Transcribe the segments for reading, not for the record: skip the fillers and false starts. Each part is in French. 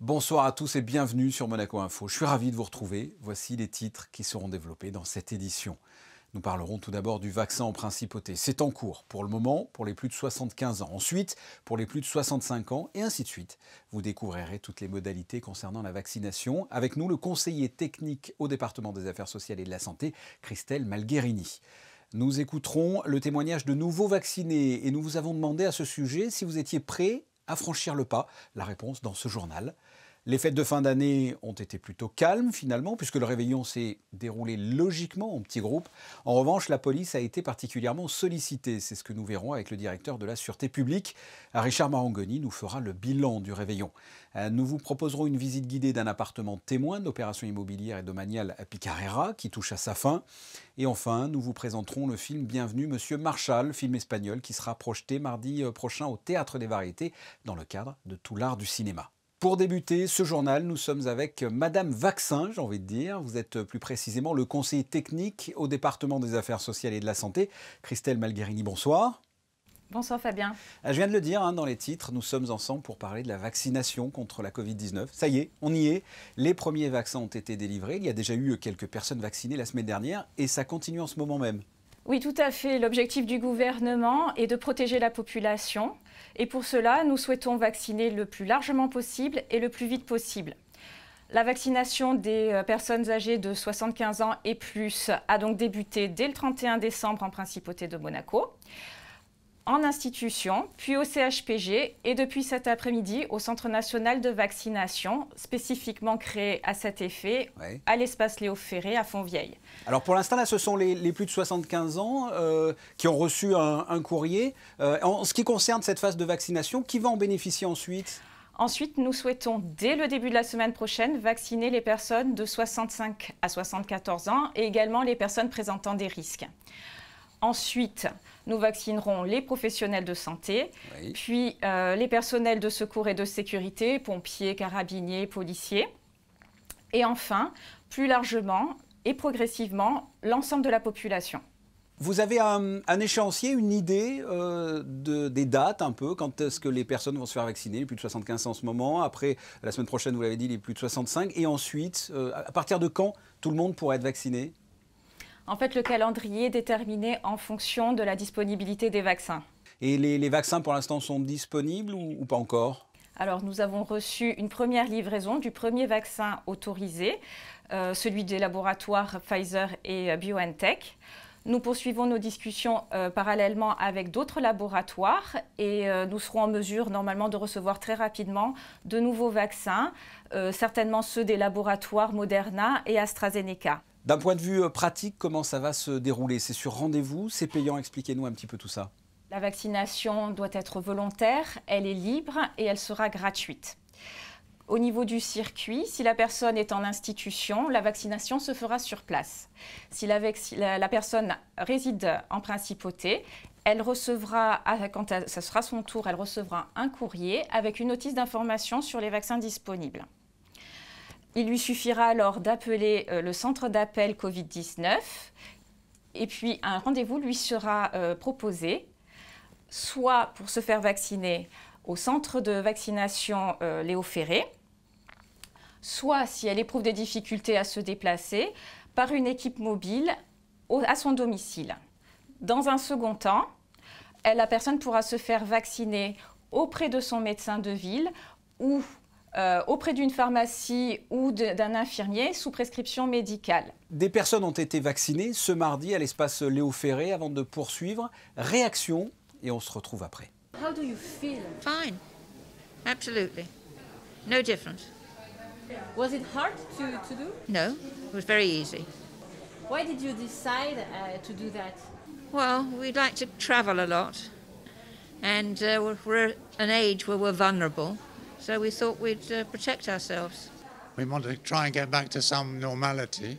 Bonsoir à tous et bienvenue sur Monaco Info. Je suis ravi de vous retrouver. Voici les titres qui seront développés dans cette édition. Nous parlerons tout d'abord du vaccin en principauté. C'est en cours pour le moment pour les plus de 75 ans. Ensuite, pour les plus de 65 ans et ainsi de suite. Vous découvrirez toutes les modalités concernant la vaccination. Avec nous, le conseiller technique au département des affaires sociales et de la santé, Christelle Malgherini. Nous écouterons le témoignage de nouveaux vaccinés et nous vous avons demandé à ce sujet si vous étiez prêts à franchir le pas. La réponse dans ce journal. Les fêtes de fin d'année ont été plutôt calmes finalement, puisque le réveillon s'est déroulé logiquement en petits groupes. En revanche, la police a été particulièrement sollicitée. C'est ce que nous verrons avec le directeur de la Sûreté publique. Richard Marangoni nous fera le bilan du réveillon. Nous vous proposerons une visite guidée d'un appartement témoin d'opérations immobilières et domaniales à Picarrera, qui touche à sa fin. Et enfin, nous vous présenterons le film Bienvenue Monsieur Marshall, film espagnol qui sera projeté mardi prochain au Théâtre des Variétés dans le cadre de Tout l'art du cinéma. Pour débuter ce journal, nous sommes avec Madame Vaccin, j'ai envie de dire. Vous êtes plus précisément le conseiller technique au département des affaires sociales et de la santé. Christelle Malgherini, bonsoir. Bonsoir Fabien. Je viens de le dire dans les titres, nous sommes ensemble pour parler de la vaccination contre la Covid-19. Ça y est, on y est. Les premiers vaccins ont été délivrés. Il y a déjà eu quelques personnes vaccinées la semaine dernière et ça continue en ce moment même. Oui, tout à fait. L'objectif du gouvernement est de protéger la population. Et pour cela, nous souhaitons vacciner le plus largement possible et le plus vite possible. La vaccination des personnes âgées de 75 ans et plus a donc débuté dès le 31 décembre en Principauté de Monaco, en institution, puis au CHPG et depuis cet après-midi au Centre national de vaccination, spécifiquement créé à cet effet, à l'espace Léo Ferré à Fontvieille. Alors pour l'instant, là, ce sont les plus de 75 ans qui ont reçu un courrier. En ce qui concerne cette phase de vaccination, qui va en bénéficier ensuite ? Ensuite, nous souhaitons, dès le début de la semaine prochaine, vacciner les personnes de 65 à 74 ans et également les personnes présentant des risques. Ensuite, nous vaccinerons les professionnels de santé, puis les personnels de secours et de sécurité, pompiers, carabiniers, policiers. Et enfin, plus largement et progressivement, l'ensemble de la population. Vous avez un échéancier, une idée des dates un peu, quand est-ce que les personnes vont se faire vacciner, les plus de 75 en ce moment, après la semaine prochaine, vous l'avez dit, les plus de 65, et ensuite, à partir de quand tout le monde pourra être vacciné ? En fait, le calendrier est déterminé en fonction de la disponibilité des vaccins. Et les vaccins, pour l'instant, sont disponibles ou pas encore ? Alors, nous avons reçu une première livraison du premier vaccin autorisé, celui des laboratoires Pfizer et BioNTech. Nous poursuivons nos discussions parallèlement avec d'autres laboratoires et nous serons en mesure normalement de recevoir très rapidement de nouveaux vaccins, certainement ceux des laboratoires Moderna et AstraZeneca. D'un point de vue pratique, comment ça va se dérouler ? C'est sur rendez-vous ? C'est payant ? Expliquez-nous un petit peu tout ça. La vaccination doit être volontaire, elle est libre et elle sera gratuite. Au niveau du circuit, si la personne est en institution, la vaccination se fera sur place. Si la personne réside en principauté, elle recevra, quand ce sera son tour, elle recevra un courrier avec une notice d'information sur les vaccins disponibles. Il lui suffira alors d'appeler le centre d'appel Covid-19 et puis un rendez-vous lui sera proposé, soit pour se faire vacciner au centre de vaccination Léo Ferré, soit si elle éprouve des difficultés à se déplacer, par une équipe mobile à son domicile. Dans un second temps, la personne pourra se faire vacciner auprès de son médecin de ville ou auprès d'une pharmacie ou d'un infirmier sous prescription médicale. Des personnes ont été vaccinées ce mardi à l'espace Léo Ferré avant de poursuivre. Réaction et on se retrouve après. How do you feel? Fine, absolutely. No difference. Was it hard to do? No, it was very easy. Why did you decide to do that? Well, we'd like to travel a lot, and we're at an age where we're vulnerable, so we thought we'd protect ourselves. We want to try and get back to some normality,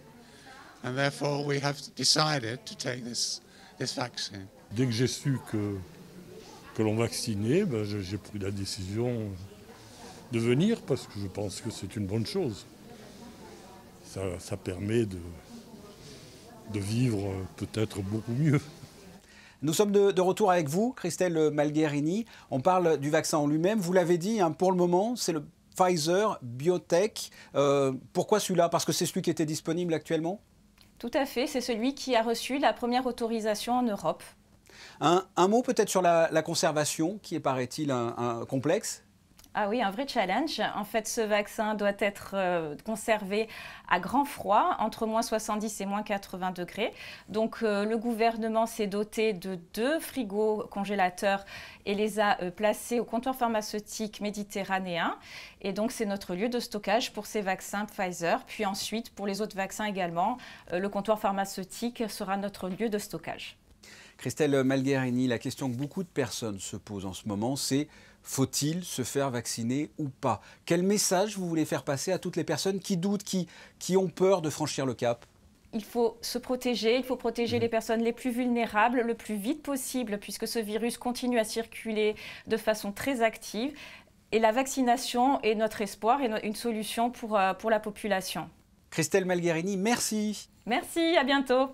and therefore we have decided to take this vaccine. Dès que j'ai su que l'on vaccinait, j'ai pris la décision de venir parce que je pense que c'est une bonne chose. Ça permet de vivre peut-être beaucoup mieux. Nous sommes de retour avec vous, Christelle Malgherini. On parle du vaccin en lui-même. Vous l'avez dit, pour le moment, c'est le Pfizer BioNTech. Pourquoi celui-là? Parce que c'est celui qui était disponible actuellement? Tout à fait, c'est celui qui a reçu la première autorisation en Europe. Un mot peut-être sur la conservation, qui est, paraît-il, un complexe? Ah oui, un vrai challenge. En fait, ce vaccin doit être conservé à grand froid, entre moins 70 et moins 80 degrés. Donc, le gouvernement s'est doté de 2 frigos congélateurs et les a placés au comptoir pharmaceutique méditerranéen. Et donc, c'est notre lieu de stockage pour ces vaccins Pfizer. Puis ensuite, pour les autres vaccins également, le comptoir pharmaceutique sera notre lieu de stockage. Christelle Malgherini, la question que beaucoup de personnes se posent en ce moment, c'est: faut-il se faire vacciner ou pas? Quel message vous voulez faire passer à toutes les personnes qui doutent, qui ont peur de franchir le cap? Il faut se protéger, il faut protéger les personnes les plus vulnérables le plus vite possible, puisque ce virus continue à circuler de façon très active. Et la vaccination est notre espoir et une solution pour la population. Christelle Malgherini, merci. Merci, à bientôt.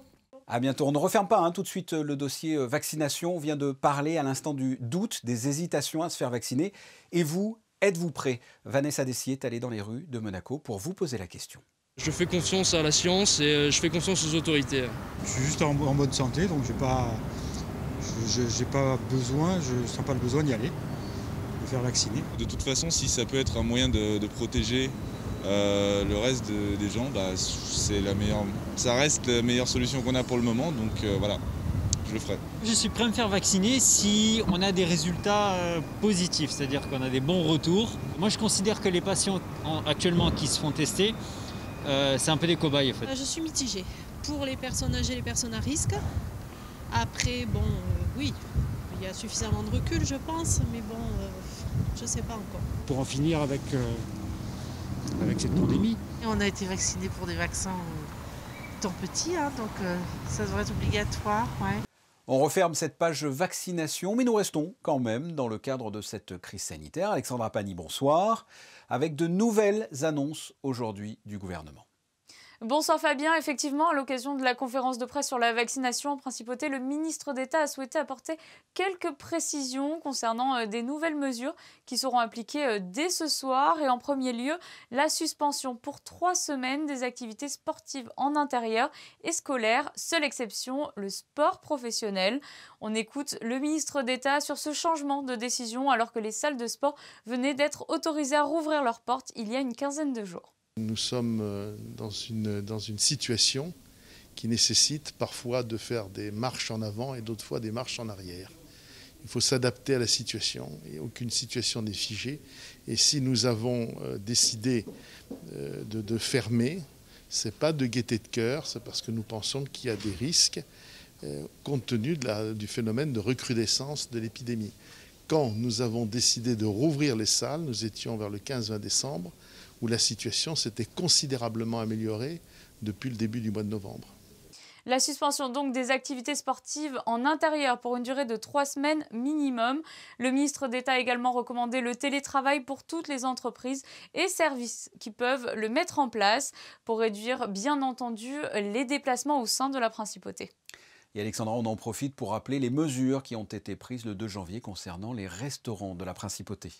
À bientôt. On ne referme pas tout de suite le dossier vaccination. On vient de parler à l'instant du doute, des hésitations à se faire vacciner. Et vous, êtes-vous prêt? Vanessa Dessier est allée dans les rues de Monaco pour vous poser la question. Je fais confiance à la science et je fais confiance aux autorités. Je suis juste en bonne santé, donc je sens pas le besoin d'y aller, de faire vacciner. De toute façon, si ça peut être un moyen de protéger le reste des gens, ça reste la meilleure solution qu'on a pour le moment, donc voilà, je le ferai. Je suis prêt à me faire vacciner si on a des résultats positifs, c'est-à-dire qu'on a des bons retours. Moi, je considère que les patients actuellement qui se font tester, c'est un peu des cobayes en fait. Je suis mitigée. Pour les personnes âgées, les personnes à risque. Après, oui, il y a suffisamment de recul, je pense, mais je ne sais pas encore. Pour en finir avec cette pandémie. Et on a été vaccinés pour des vaccins tant petits, donc ça devrait être obligatoire. Ouais. On referme cette page vaccination, mais nous restons quand même dans le cadre de cette crise sanitaire. Alexandra Pani, bonsoir. Avec de nouvelles annonces aujourd'hui du gouvernement. Bonsoir Fabien, effectivement, à l'occasion de la conférence de presse sur la vaccination en principauté, le ministre d'État a souhaité apporter quelques précisions concernant des nouvelles mesures qui seront appliquées dès ce soir. Et en premier lieu, la suspension pour 3 semaines des activités sportives en intérieur et scolaires. Seule exception, le sport professionnel. On écoute le ministre d'État sur ce changement de décision alors que les salles de sport venaient d'être autorisées à rouvrir leurs portes il y a une quinzaine de jours. Nous sommes dans une situation qui nécessite parfois de faire des marches en avant et d'autres fois des marches en arrière. Il faut s'adapter à la situation et aucune situation n'est figée. Et si nous avons décidé de fermer, ce n'est pas de gaieté de cœur, c'est parce que nous pensons qu'il y a des risques compte tenu du phénomène de recrudescence de l'épidémie. Quand nous avons décidé de rouvrir les salles, nous étions vers le 15-20 décembre, où la situation s'était considérablement améliorée depuis le début du mois de novembre. La suspension donc des activités sportives en intérieur pour une durée de 3 semaines minimum. Le ministre d'État a également recommandé le télétravail pour toutes les entreprises et services qui peuvent le mettre en place pour réduire bien entendu les déplacements au sein de la principauté. Et Alexandra, on en profite pour rappeler les mesures qui ont été prises le 2 janvier concernant les restaurants de la principauté.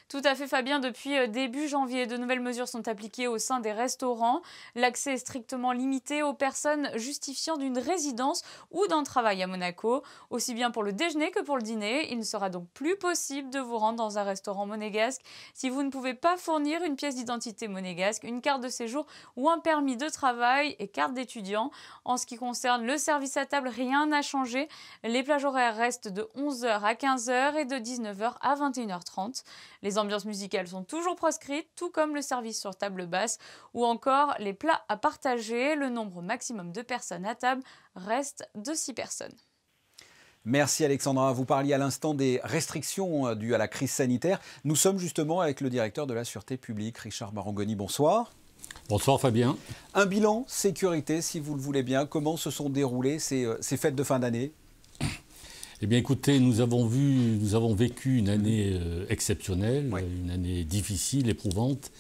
Tout à fait Fabien, depuis début janvier, de nouvelles mesures sont appliquées au sein des restaurants. L'accès est strictement limité aux personnes justifiant d'une résidence ou d'un travail à Monaco. Aussi bien pour le déjeuner que pour le dîner, il ne sera donc plus possible de vous rendre dans un restaurant monégasque si vous ne pouvez pas fournir une pièce d'identité monégasque, une carte de séjour ou un permis de travail et carte d'étudiant. En ce qui concerne le service à table, rien n'a changé. Les plages horaires restent de 11h à 15h et de 19h à 21h30. Les ambiances musicales sont toujours proscrites, tout comme le service sur table basse ou encore les plats à partager. Le nombre maximum de personnes à table reste de 6 personnes. Merci Alexandra. Vous parliez à l'instant des restrictions dues à la crise sanitaire. Nous sommes justement avec le directeur de la Sûreté publique, Richard Marangoni. Bonsoir. Bonsoir Fabien. Un bilan sécurité, si vous le voulez bien. Comment se sont déroulées ces fêtes de fin d'année ? Eh bien écoutez, nous avons vécu une année exceptionnelle, une année difficile, éprouvante.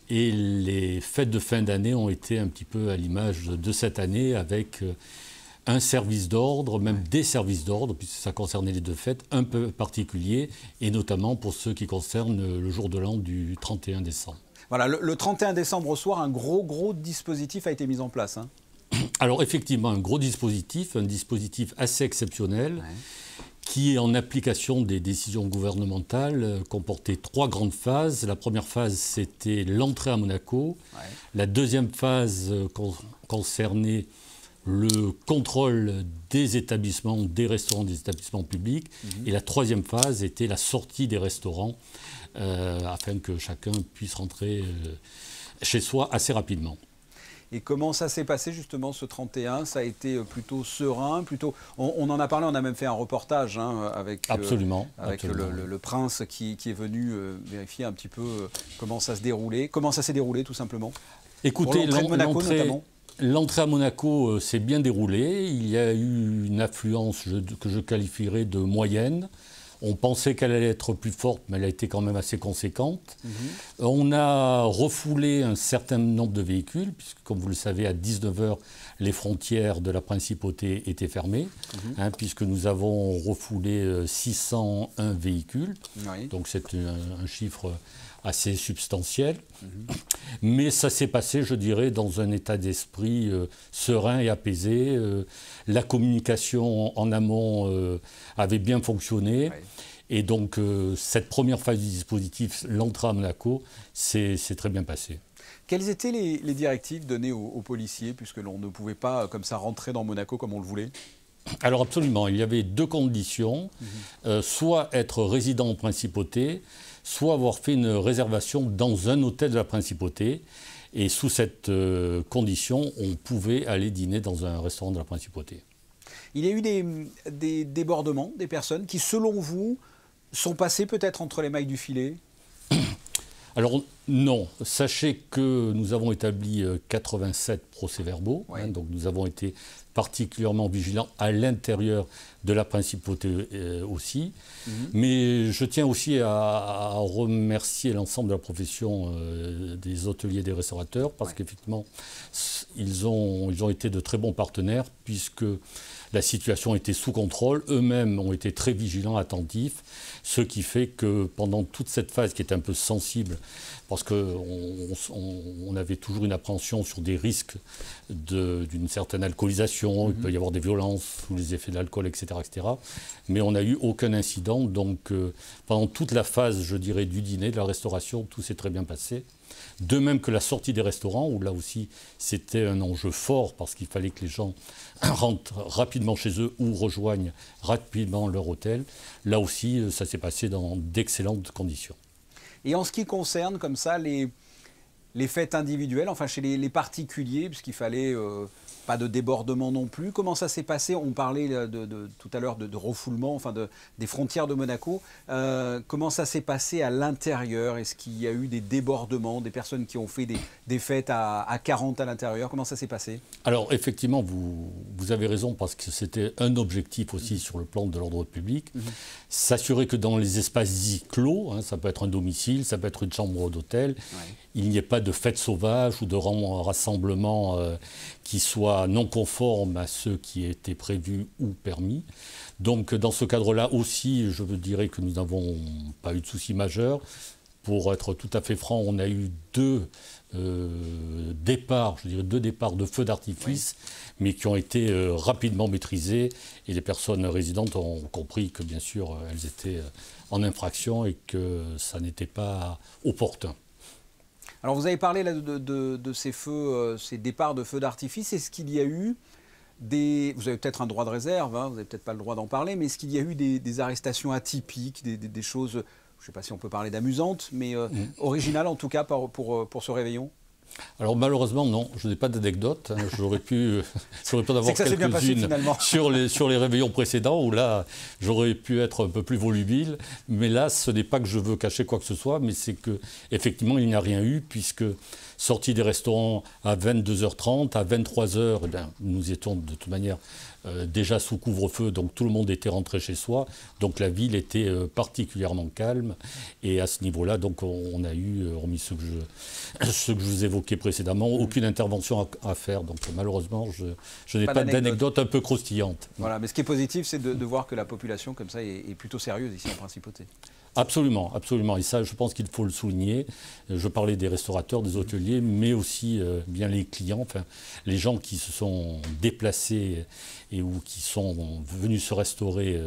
Et les fêtes de fin d'année ont été un petit peu à l'image de cette année avec un service d'ordre, même des services d'ordre, puisque ça concernait les deux fêtes, un peu particuliers, et notamment pour ceux qui concernent le jour de l'an du 31 décembre. Voilà, le 31 décembre au soir, un gros dispositif a été mis en place. Hein. Alors effectivement, un dispositif assez exceptionnel, qui, en application des décisions gouvernementales, comportait 3 grandes phases. La première phase, c'était l'entrée à Monaco. La deuxième phase concernait le contrôle des établissements, des restaurants, des établissements publics. Et la troisième phase était la sortie des restaurants, afin que chacun puisse rentrer chez soi assez rapidement. Et comment ça s'est passé justement ce 31 ? Ça a été plutôt serein, plutôt... On en a parlé, on a même fait un reportage avec, le prince qui est venu vérifier un petit peu comment ça se déroulait. Comment ça s'est déroulé tout simplement ? Écoutez, l'entrée à Monaco s'est bien déroulée. Il y a eu une affluence que je qualifierais de moyenne. On pensait qu'elle allait être plus forte, mais elle a été quand même assez conséquente. On a refoulé un certain nombre de véhicules, puisque, comme vous le savez, à 19h, les frontières de la principauté étaient fermées, puisque nous avons refoulé 601 véhicules. Donc c'est un chiffre assez substantiel. Mais ça s'est passé, je dirais, dans un état d'esprit serein et apaisé. La communication en amont avait bien fonctionné. Et donc, cette première phase du dispositif, l'entrée à Monaco, s'est très bien passée. Quelles étaient les directives données aux policiers, puisque l'on ne pouvait pas, comme ça, rentrer dans Monaco comme on le voulait ? Alors absolument, il y avait 2 conditions. Soit être résident en principauté, soit avoir fait une réservation dans un hôtel de la principauté. Et sous cette condition, on pouvait aller dîner dans un restaurant de la principauté. Il y a eu des débordements, des personnes qui, selon vous, sont passées peut-être entre les mailles du filet ? Alors non, sachez que nous avons établi 87 procès-verbaux, donc nous avons été particulièrement vigilants à l'intérieur de la principauté aussi. Mais je tiens aussi à remercier l'ensemble de la profession des hôteliers et des restaurateurs, parce qu'effectivement, ils ont été de très bons partenaires, puisque la situation était sous contrôle. Eux-mêmes ont été très vigilants, attentifs, ce qui fait que pendant toute cette phase qui est un peu sensible, parce qu'on avait toujours une appréhension sur des risques d'une certaine alcoolisation, il peut y avoir des violences sous les effets de l'alcool, etc., etc. Mais on n'a eu aucun incident. Donc pendant toute la phase, je dirais, du dîner, de la restauration, tout s'est très bien passé. De même que la sortie des restaurants, où là aussi c'était un enjeu fort, parce qu'il fallait que les gens rentrent rapidement chez eux ou rejoignent rapidement leur hôtel. Là aussi, ça s'est passé dans d'excellentes conditions. Et en ce qui concerne comme ça les fêtes individuelles, enfin chez les particuliers, puisqu'il fallait pas de débordement non plus, comment ça s'est passé ? On parlait tout à l'heure de refoulement, enfin des frontières de Monaco. Comment ça s'est passé à l'intérieur ? Est-ce qu'il y a eu des débordements, des personnes qui ont fait des fêtes à 40 à l'intérieur ? Comment ça s'est passé ? Alors effectivement, vous avez raison, parce que c'était un objectif aussi sur le plan de l'ordre public. S'assurer que dans les espaces dits clos, ça peut être un domicile, ça peut être une chambre d'hôtel, il n'y ait pas de fêtes sauvages ou de rassemblements qui soient non conformes à ceux qui étaient prévus ou permis. Donc dans ce cadre-là aussi, je dirais que nous n'avons pas eu de soucis majeurs. Pour être tout à fait franc, on a eu 2 départs de feux d'artifice, mais qui ont été rapidement maîtrisés, et les personnes résidentes ont compris que bien sûr elles étaient en infraction et que ça n'était pas opportun. Alors vous avez parlé là, de ces feux, ces départs de feux d'artifice. Est-ce qu'il y a eu vous avez peut-être un droit de réserve, vous n'avez peut-être pas le droit d'en parler, mais est-ce qu'il y a eu des arrestations atypiques, des choses, je ne sais pas si on peut parler d'amusantes, mais originales en tout cas pour ce réveillon ? Alors malheureusement non, je n'ai pas d'anecdote. J'aurais pu en avoir quelques-unes sur les réveillons précédents, où là j'aurais pu être un peu plus volubile. Mais là, ce n'est pas que je veux cacher quoi que ce soit, mais c'est qu'effectivement il n'y a rien eu, puisque sortie des restaurants à 22h30, à 23h, eh bien, nous étions de toute manière déjà sous couvre-feu, donc tout le monde était rentré chez soi, donc la ville était particulièrement calme, et à ce niveau-là, donc on a eu, hormis ce que je vous évoquais évoqué précédemment, aucune intervention à faire. Donc malheureusement, je n'ai pas d'anecdote un peu croustillante. Voilà, mais ce qui est positif, c'est de voir que la population comme ça est plutôt sérieuse ici en Principauté. Absolument, absolument. Et ça, je pense qu'il faut le souligner. Je parlais des restaurateurs, des hôteliers, mais aussi bien les clients, enfin, les gens qui se sont déplacés ou qui sont venus se restaurer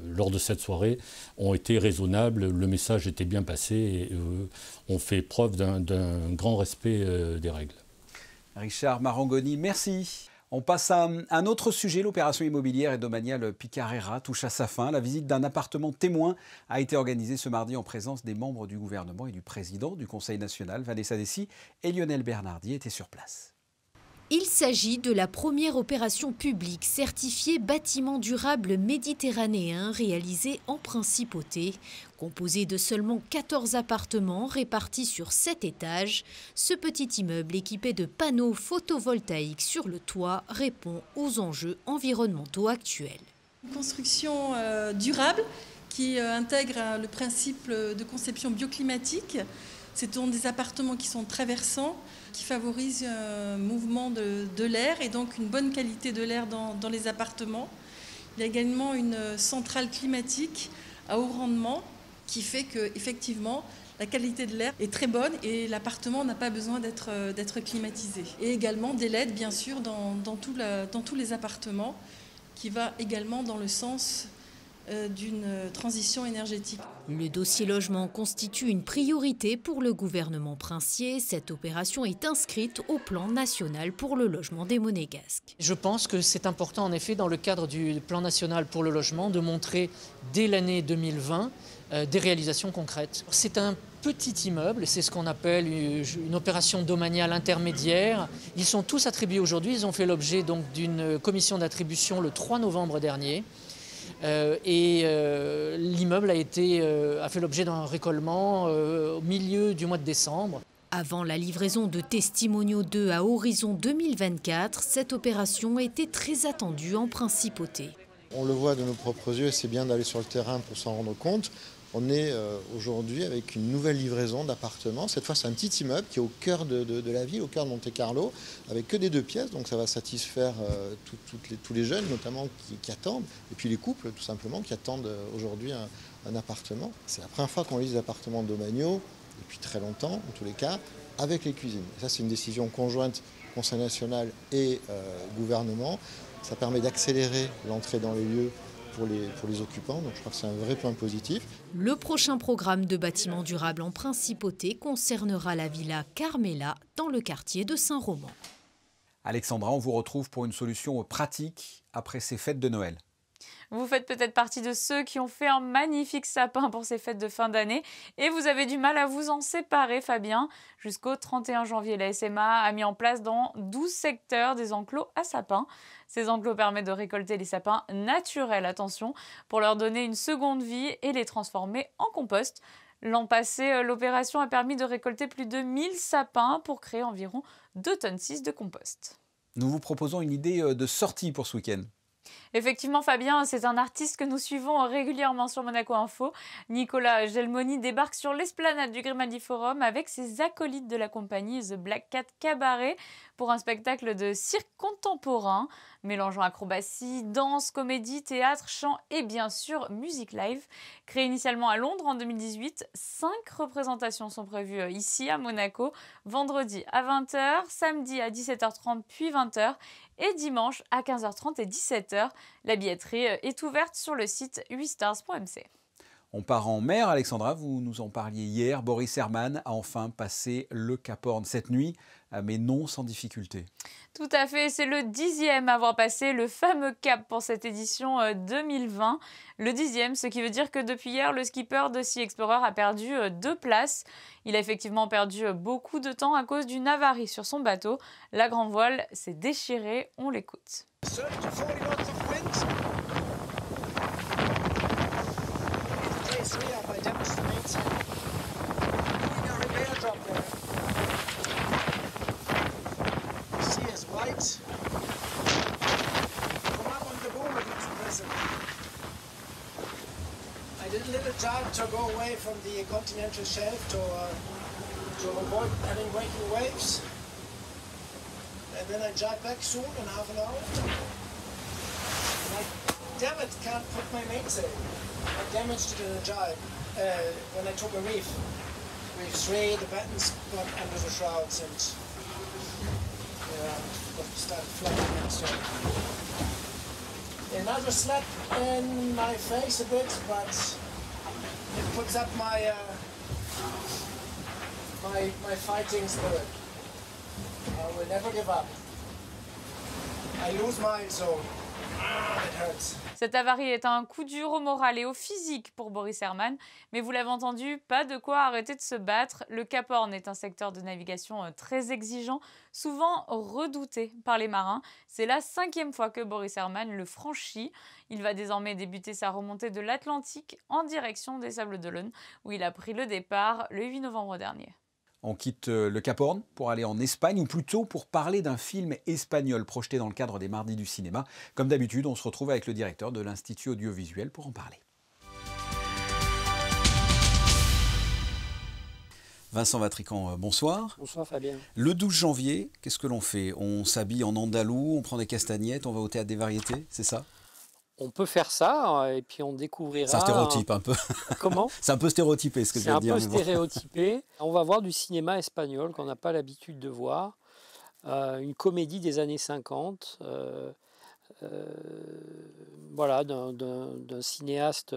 lors de cette soirée ont été raisonnables. Le message était bien passé et ont fait preuve d'un grand respect des règles. Richard Marangoni, merci. On passe à un autre sujet. L'opération immobilière et domaniale Picarera touche à sa fin. La visite d'un appartement témoin a été organisée ce mardi en présence des membres du gouvernement et du président du Conseil national. Vanessa Dessy et Lionel Bernardi étaient sur place. Il s'agit de la première opération publique certifiée bâtiment durable méditerranéen réalisée en Principauté. Composé de seulement 14 appartements répartis sur 7 étages, ce petit immeuble équipé de panneaux photovoltaïques sur le toit répond aux enjeux environnementaux actuels. Une construction durable qui intègre le principe de conception bioclimatique. Ce sont des appartements qui sont traversants, qui favorisent un mouvement de l'air et donc une bonne qualité de l'air dans les appartements. Il y a également une centrale climatique à haut rendement qui fait qu'effectivement la qualité de l'air est très bonne et l'appartement n'a pas besoin d'être climatisé. Et également des LED bien sûr dans tous les appartements qui va également dans le sens d'une transition énergétique. Le dossier logement constitue une priorité pour le gouvernement princier. Cette opération est inscrite au plan national pour le logement des Monégasques. Je pense que c'est important en effet dans le cadre du plan national pour le logement de montrer dès l'année 2020 des réalisations concrètes. C'est un petit immeuble, c'est ce qu'on appelle une opération domaniale intermédiaire. Ils sont tous attribués aujourd'hui, ils ont fait l'objet donc d'une commission d'attribution le 3 novembre dernier. L'immeuble a fait l'objet d'un récolement au milieu du mois de décembre. Avant la livraison de Testimoniaux 2 à horizon 2024, cette opération était très attendue en Principauté. On le voit de nos propres yeux et c'est bien d'aller sur le terrain pour s'en rendre compte. On est aujourd'hui avec une nouvelle livraison d'appartements. Cette fois, c'est un petit immeuble qui est au cœur de la ville, au cœur de Monte-Carlo, avec que des 2 pièces. Donc ça va satisfaire tous les jeunes, notamment qui attendent. Et puis les couples, tout simplement, qui attendent aujourd'hui un appartement. C'est la première fois qu'on lise des appartements domaniaux, depuis très longtemps, en tous les cas, avec les cuisines. Et ça, c'est une décision conjointe Conseil national et gouvernement. Ça permet d'accélérer l'entrée dans les lieux pour les occupants, donc je crois que c'est un vrai point positif. Le prochain programme de bâtiments durables en Principauté concernera la villa Carmela dans le quartier de Saint-Roman. Alexandra, on vous retrouve pour une solution pratique après ces fêtes de Noël. Vous faites peut-être partie de ceux qui ont fait un magnifique sapin pour ces fêtes de fin d'année et vous avez du mal à vous en séparer, Fabien. Jusqu'au 31 janvier, la SMA a mis en place dans 12 secteurs des enclos à sapins. Ces enclos permettent de récolter les sapins naturels, attention, pour leur donner une seconde vie et les transformer en compost. L'an passé, l'opération a permis de récolter plus de 1000 sapins pour créer environ 2,6 tonnes de compost. Nous vous proposons une idée de sortie pour ce week-end. Effectivement, Fabien, c'est un artiste que nous suivons régulièrement sur Monaco Info. Nicolas Gelmoni débarque sur l'esplanade du Grimaldi Forum avec ses acolytes de la compagnie The Black Cat Cabaret pour un spectacle de cirque contemporain, mélangeant acrobatie, danse, comédie, théâtre, chant et bien sûr musique live. Créé initialement à Londres en 2018, 5 représentations sont prévues ici à Monaco, vendredi à 20h, samedi à 17h30 puis 20h et dimanche à 15h30 et 17h. La billetterie est ouverte sur le site 8stars.mc. On part en mer, Alexandra, vous nous en parliez hier. Boris Herman a enfin passé le Cap Horn cette nuit, mais non sans difficulté. Tout à fait, c'est le 10e à avoir passé le fameux cap pour cette édition 2020. Le 10e, ce qui veut dire que depuis hier, le skipper de Sea Explorer a perdu 2 places. Il a effectivement perdu beaucoup de temps à cause d'une avarie sur son bateau. La grand voile s'est déchirée, on l'écoute. I did a little time to go away from the continental shelf to to avoid any breaking waves. And then I jibe back soon in half an hour. And I, damn it, can't put my mainsail. I damaged the jibe when I took a reef. Reef 3, the battens got under the shrouds and started flapping and so. Another slap in my face a bit, but it puts up my my fighting spirit. I will never give up. I lose mine, so it hurts. Cette avarie est un coup dur au moral et au physique pour Boris Herman, mais vous l'avez entendu, pas de quoi arrêter de se battre. Le Cap Horn est un secteur de navigation très exigeant, souvent redouté par les marins. C'est la 5e fois que Boris Herman le franchit. Il va désormais débuter sa remontée de l'Atlantique en direction des Sables d'Olonne, où il a pris le départ le 8 novembre dernier. On quitte le Cap Horn pour aller en Espagne, ou plutôt pour parler d'un film espagnol projeté dans le cadre des Mardis du cinéma. Comme d'habitude, on se retrouve avec le directeur de l'Institut audiovisuel pour en parler. Vincent Vatrican, bonsoir. Bonsoir Fabien. Le 12 janvier, qu'est-ce que l'on fait? On s'habille en andalou, on prend des castagnettes, on va au théâtre des variétés, c'est ça? On peut faire ça, et puis on découvrira... C'est un stéréotype un peu. Comment? C'est un peu stéréotypé ce que je viens de dire. C'est un peu stéréotypé. On va voir du cinéma espagnol qu'on n'a pas l'habitude de voir. Une comédie des années 50. Voilà, d'un cinéaste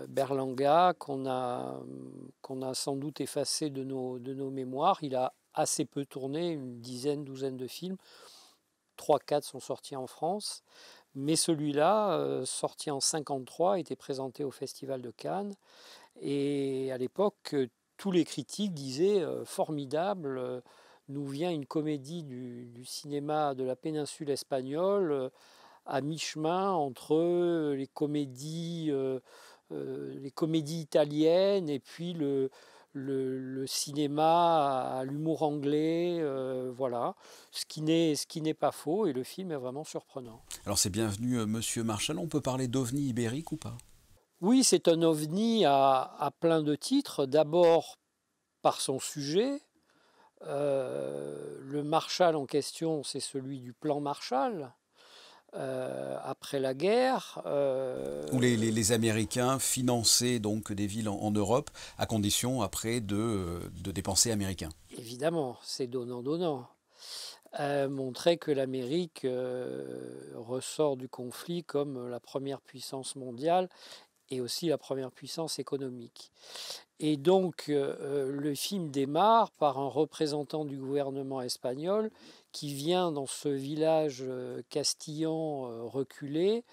Berlanga qu'on a sans doute effacé de nos mémoires. Il a assez peu tourné, une douzaine de films. 3-4 sont sortis en France. Mais celui-là, sorti en 1953, était présenté au Festival de Cannes. Et à l'époque, tous les critiques disaient « formidable, nous vient une comédie du cinéma de la péninsule espagnole à mi-chemin entre les comédies italiennes et puis le cinéma à l'humour anglais, voilà, ce qui n'est pas faux, et le film est vraiment surprenant. Alors c'est bienvenu Monsieur Marchal, on peut parler d'ovni ibérique ou pas? Oui, c'est un ovni à plein de titres, d'abord par son sujet. Le Marshall en question, c'est celui du plan Marshall. Après la guerre. Où les Américains finançaient donc des villes en Europe, à condition après de dépenser américains. Évidemment, c'est donnant-donnant. Montrer que l'Amérique ressort du conflit comme la première puissance mondiale et aussi la première puissance économique. Et donc, le film démarre par un représentant du gouvernement espagnol qui vient dans ce village castillan reculé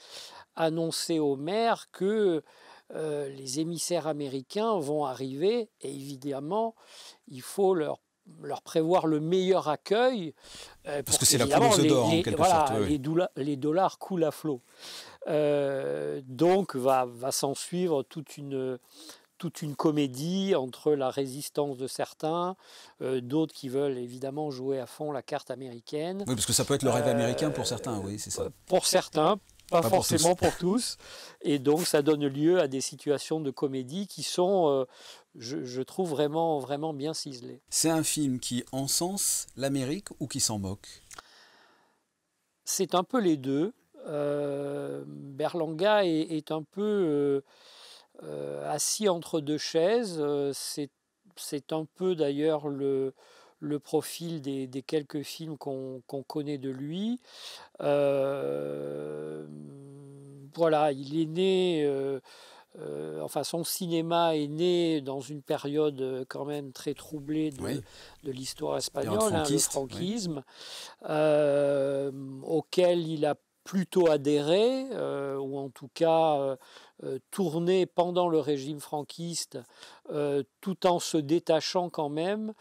annoncer au maire que les émissaires américains vont arriver, et évidemment, il faut leur prévoir le meilleur accueil. Parce que c'est la poule aux œufs d'or, en quelque sorte. Oui. Les dollars coulent à flot. Donc, va s'en suivre toute une comédie entre la résistance de certains, d'autres qui veulent évidemment jouer à fond la carte américaine. Oui, parce que ça peut être le rêve américain pour certains, oui, c'est ça. Pour certains, pas forcément pour tous. Et donc ça donne lieu à des situations de comédie qui sont, je trouve, vraiment, vraiment bien ciselées. C'est un film qui encense l'Amérique ou qui s'en moque? C'est un peu les deux. Berlanga est un peu... assis entre deux chaises, c'est un peu d'ailleurs le profil des quelques films qu'on connaît de lui. Voilà, il est né, enfin son cinéma est né dans une période quand même très troublée de l'histoire espagnole, le franquisme, auquel il a plutôt adhéré, ou en tout cas tourné pendant le régime franquiste, tout en se détachant quand même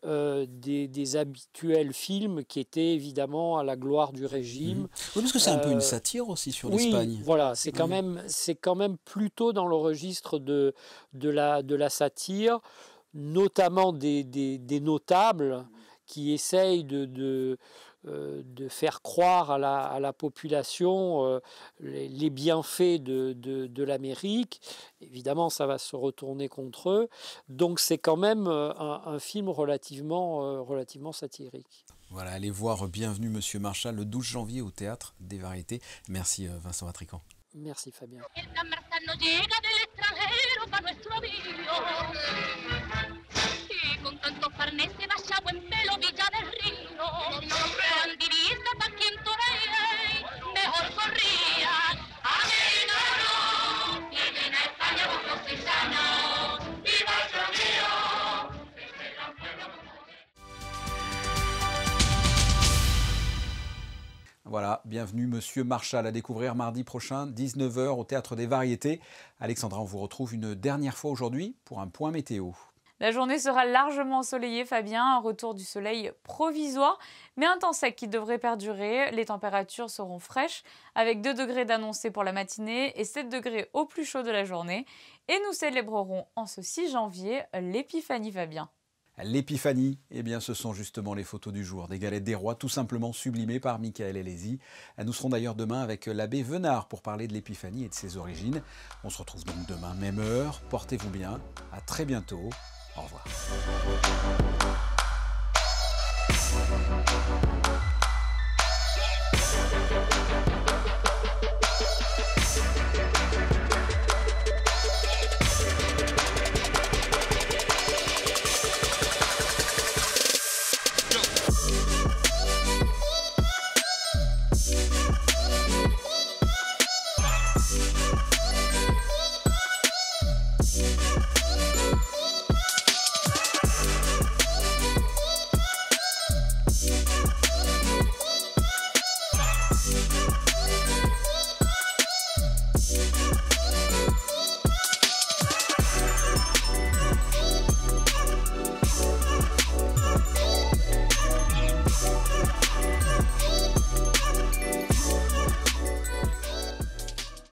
des habituels films qui étaient évidemment à la gloire du régime. Oui, parce que c'est un peu une satire aussi sur l'Espagne. Oui, voilà, c'est quand même plutôt dans le registre de la satire, notamment des notables qui essayent de de faire croire à la population les bienfaits de l'Amérique. Évidemment, ça va se retourner contre eux. Donc c'est quand même un film relativement satirique. Voilà, allez voir Bienvenue Monsieur Marchal le 12 janvier au Théâtre des Variétés. Merci Vincent Vatrican. Merci Fabien. Voilà, Bienvenue Monsieur Marchal à découvrir mardi prochain, 19h au Théâtre des Variétés. Alexandra, on vous retrouve une dernière fois aujourd'hui pour un point météo. La journée sera largement ensoleillée, Fabien, un retour du soleil provisoire, mais un temps sec qui devrait perdurer. Les températures seront fraîches, avec 2 degrés d'annoncés pour la matinée et 7 degrés au plus chaud de la journée. Et nous célébrerons en ce 6 janvier l'épiphanie, Fabien. L'épiphanie, eh bien ce sont justement les photos du jour, des galettes des rois tout simplement sublimées par Michael Elési. Nous serons d'ailleurs demain avec l'abbé Venard pour parler de l'épiphanie et de ses origines. On se retrouve donc demain, même heure, portez-vous bien, à très bientôt, au revoir.